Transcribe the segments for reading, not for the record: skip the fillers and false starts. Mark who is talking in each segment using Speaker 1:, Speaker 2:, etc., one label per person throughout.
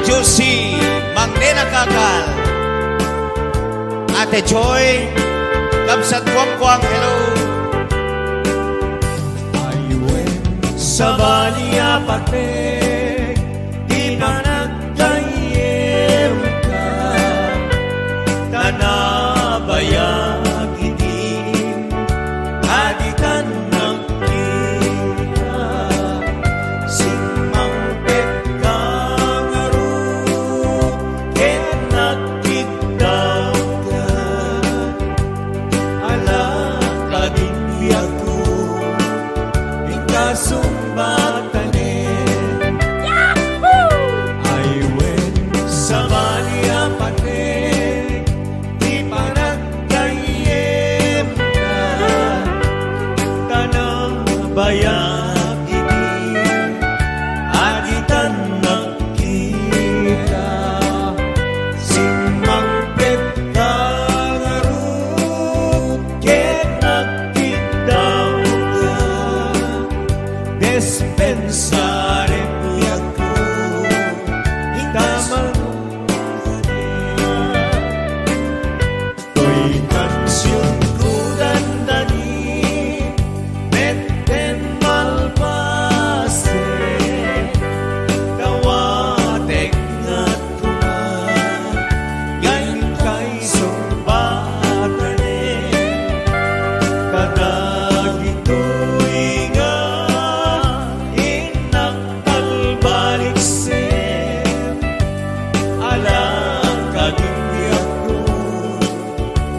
Speaker 1: Juicy, Magnena Kakal, Ate Joy, Kamsat Kwang, hello.
Speaker 2: I went sa Baliya Patek, di pa nagkayem ka, tanabayag itim, hadikan ng kita, simang petkang aru, ket nagkitaw ka, ala kadinbiyak ko, Sumbatanen. I went sa Baliya Patek, di pa nagkayem ka, tanang bayag itim, aditan nagkita, simang petkang aru, ket nagkitaw ka, dispensare ko, itaman to'y kansyon ko dandani, meten malpase, kawatek at kuman, gayon kay sumbatanin, kadag ito'y nga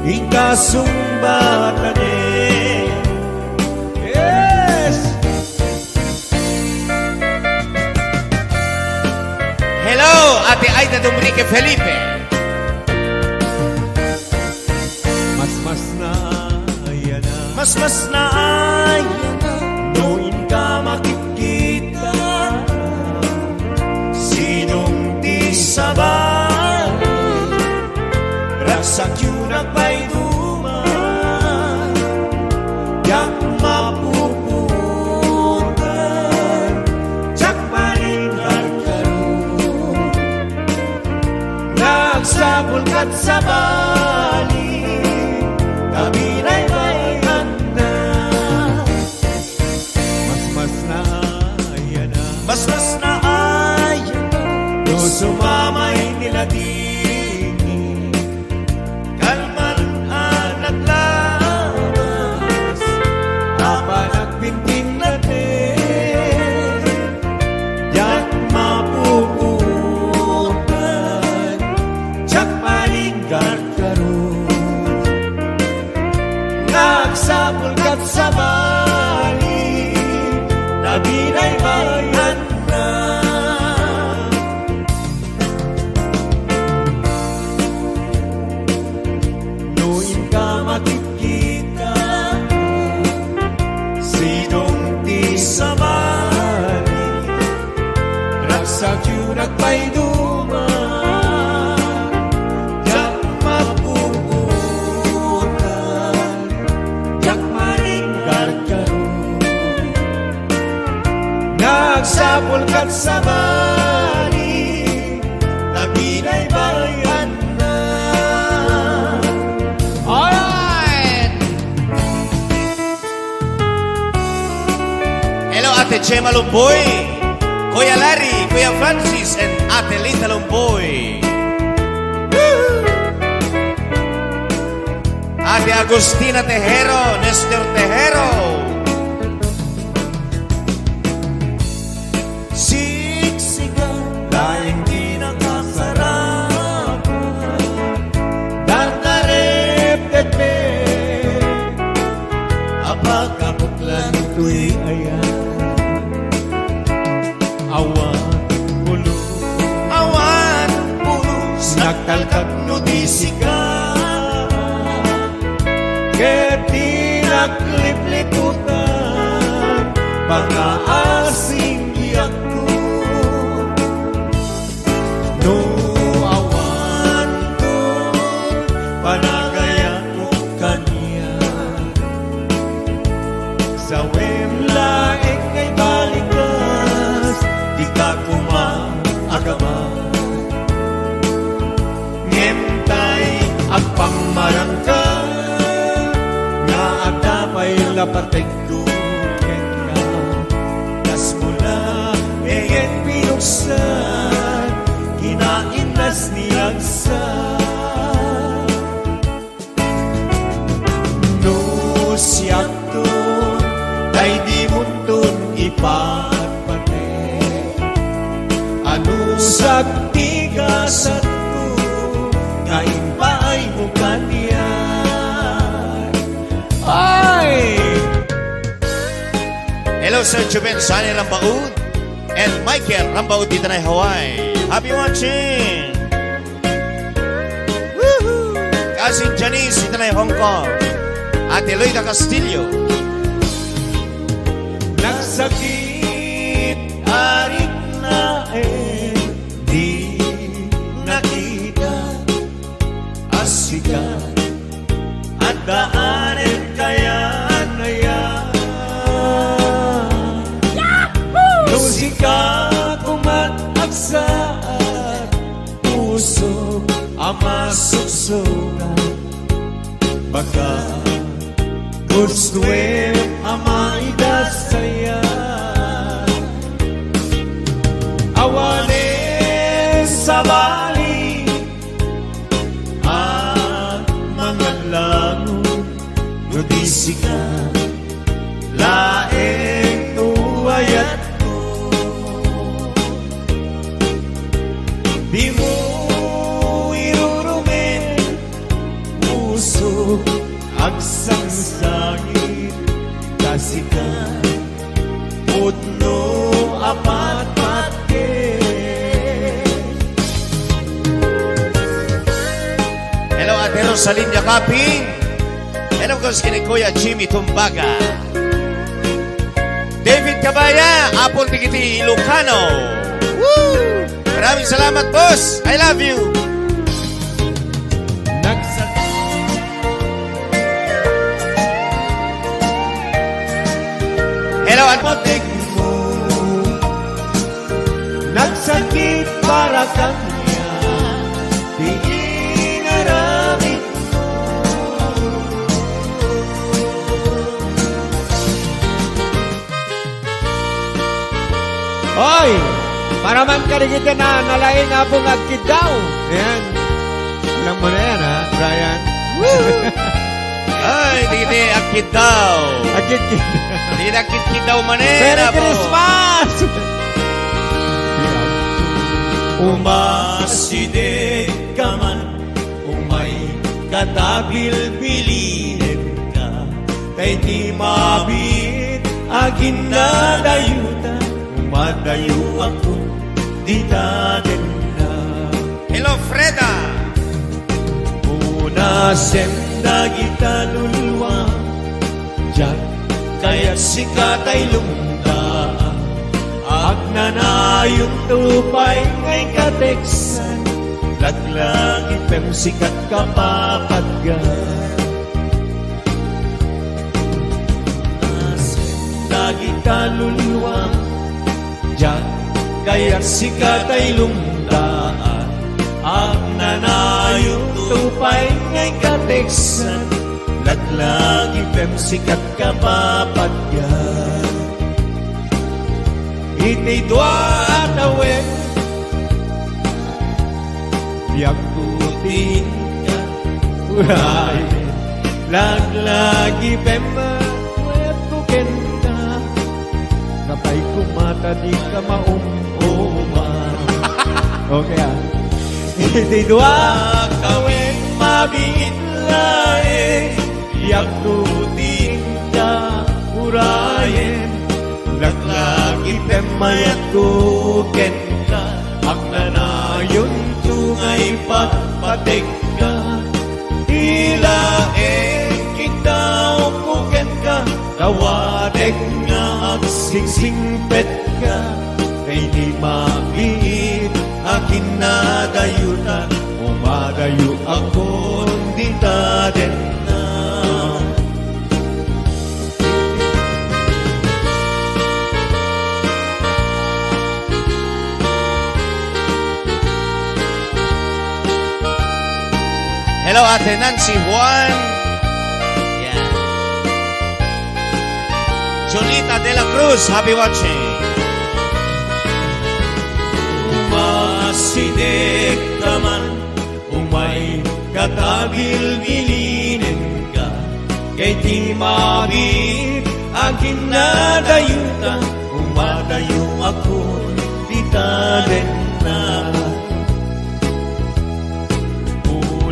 Speaker 2: ikasumbatanin. Yes!
Speaker 1: Hello, Ate Aida Dominique Felipe.
Speaker 2: Mas na ayan na, mas na ayan na, noon ka makikita, sinong di sabay, raksak yun nagpay duman, yak mapuputan, tsak malingan karoon, nagsabol kat sa bali, kabinay bayan na, mas na ayan na, mas na ayan na, do sumamay nila di. Nagsabol kat sa bali, nabinay bayan na. Noon ka makikita, sinong di sa bali, raksak yun nagpay duman, nagsapol kat sa bali, nabinay bayan na.
Speaker 1: Alright! Hello, Ate Chema Lumboy, Kuya Larry, Kuya Francis, and Ate Lita Lumboy. Ate Agustina Tejero, Nestor Tejero.
Speaker 2: Siksikan, dahil di nakasarapan, dangarep-tepe, apakapuklan ito'y ayan, awan pulo, nagtalkag nudisika, keti nagliplikutan, pang-aasing iyak ko, no awan ko, panagaya ko kanya, sa wemlaeng kay balikas, di ka kumaagaman, Parang ka nga agdapay lapateg kuken ka. Das mula eyen pinuksan, kinainas niyang sa. No siyak to, ay di muntun ipatpate. Ano sakti ka sa to, kain pa ay mukan yan. Ay!
Speaker 1: Hello, Sir Juben Sani Rambaud and Michael Rambaud dito na Hawaii. Happy watching! Woohoo! Cousin Janice dito na Hong Kong. Ate Loida Castillo.
Speaker 2: Nagsakit arit na di nakita asika at daanin kaya na yan. Musika kumatagsaat, puso ang masuksukan. Baka gusto ang maidasaya. Awanin sa bali ang mga langon, nudisika laeng tuwayat ko. Di mo irurumin puso agsangsangit kasi ka putno apat pati.
Speaker 1: Hello, Ate Rosalyn Yakaping. Hello, guys, kini Kuya Jimmy Tumbaga. David Cabaya, Apple Tigiti Ilocano. Woo! Maraming salamat, boss. I love you. Hello,
Speaker 2: Patik mo nagsakit para kanya, di inaramit mo. Oy! Para man karigita na nalain nga pong agkid daw. Ayan. Alam mo na yan, ha, Brian?
Speaker 1: ay, hindi akit daw.
Speaker 2: Agkid.
Speaker 1: Hindi akit daw
Speaker 2: Merry
Speaker 1: manera po.
Speaker 2: Christmas! Umasideg ka man, umay katabil-bilinin ka, kay di mabit agin na dayuta, umadayo ako, di daden na.
Speaker 1: Hello, Freda.
Speaker 2: Una senda kita luluwa, diyan kaya't sikat ay lumdaan. Agnanayon tupay ngay kateksan, laglangit pem sikat kapapaggan. Lagi kaluluwa, diyan kaya't sikat ay lumdaan. Agnanayon tupay ngay kateksan, laglangit pem sikat kapapaggan. Iti dua at awet, biyak puting ka, uray, laglagi pema, wet puken ka, kapay kumata di ka maumuma. Okay, ah. Iti dua at awet, mabingit lae, biyak puting ka, urayen, laglagi pemayat kuken ka, agnanayon tungay patpatek ka. Ilaeng kita kuken ka, tawadek nga agsingsingpet ka. Kay di mabit akin na dayutan, umadayo ako di daden na.
Speaker 1: Hello, Hello, Ate Nancy Juan. Yan. Jolita de la Cruz, happy watching.
Speaker 2: Masinig ka man, umay katagil-bilinin ka, kay di mabit akin na dayuta, umadayo ako, di talen na.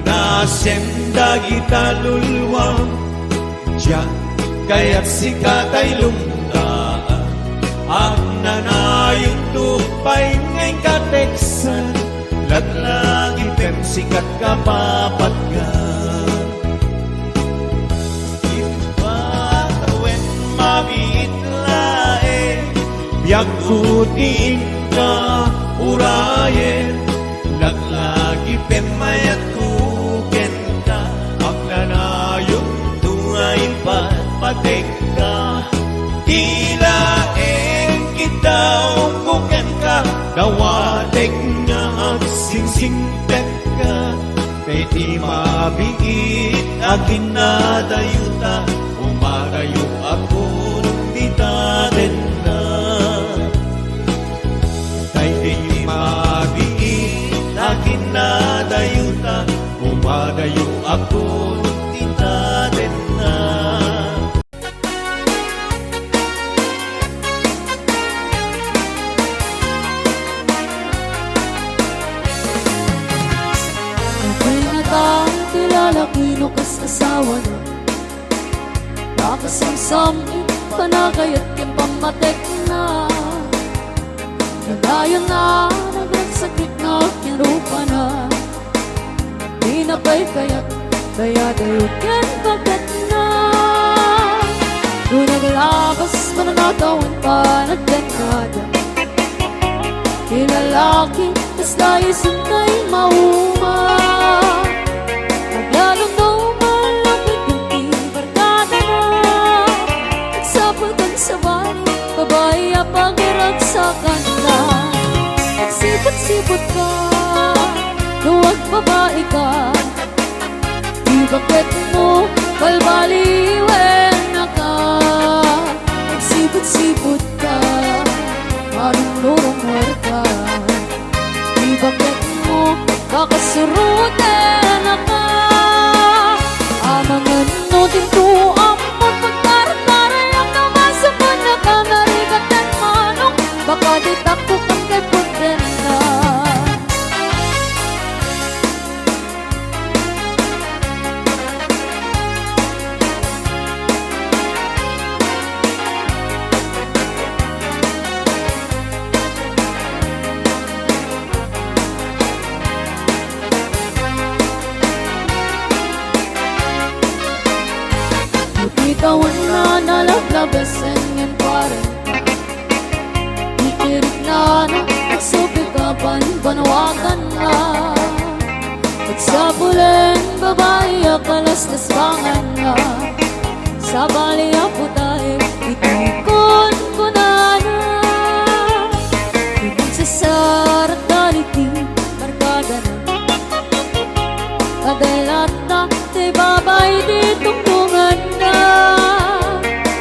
Speaker 2: Una senda kita lulwang, diyan kaya't sikat ay lumdaan, ang nanayong tupay ngayong kateksan, laglagi pem sikat kapapat ka. Ipatawen mabit lae, biyak kutiin ka urayen, laglagi pem mayat kuken ka, ang nanayong tungay papatek ka. Ilaeng kita ukukan ka, dawatek nga ang singsingpet ka, kay di mabiit akin na dayuta, umarayo ako nung di taten na. Kay di mabiit akin na dayuta, umarayo ako nung di taten na.
Speaker 3: Kilala kas asawa na nakasamsam panagay at kimpamatek na nadayon na nagsakit na kinupa na di na pa'y kaya't kaya dayo ken pagkat na doon naglabas mananatawin pa nagdekada kilalaki tas tayo sunday mauma. Lalong daw malapit yung ibarkada na nagsaputan sa bali, babae apang iragsakan na. Nagsipot-sipot ka, luwag babae ka, di bakit mo balbaliwen na ka. Nagsipot-sipot ka, marunong ka, di bakit mo kakasurutin na ka. Amangan no din to amot pagtaran-taran lang naman sa panaka narigat at manong baka di tako kang kay putin na. Itawan na nalaglabasan ng parang ikirig na nagsupit ka panawagan na nagsapulen babae akalas nasbangan na sa bali ako tayo itukon ko na ibig sa sarat daliti markada na kadalat na di babay di tungtungan na.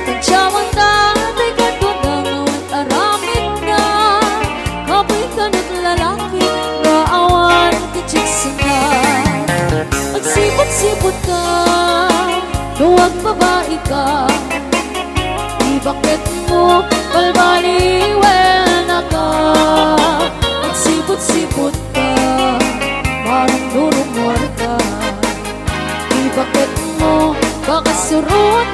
Speaker 3: Tagsyawang tatay ka doon na ngawat aramid na. Kapay ka naglalaki, naawan kitsiksin na. Magsipot-sipot ka, luwag babae ka. Di bakit mo balbaliwen na ka. Magsipot-sipot ka, parang durumor ka. Di bakit mo baka surut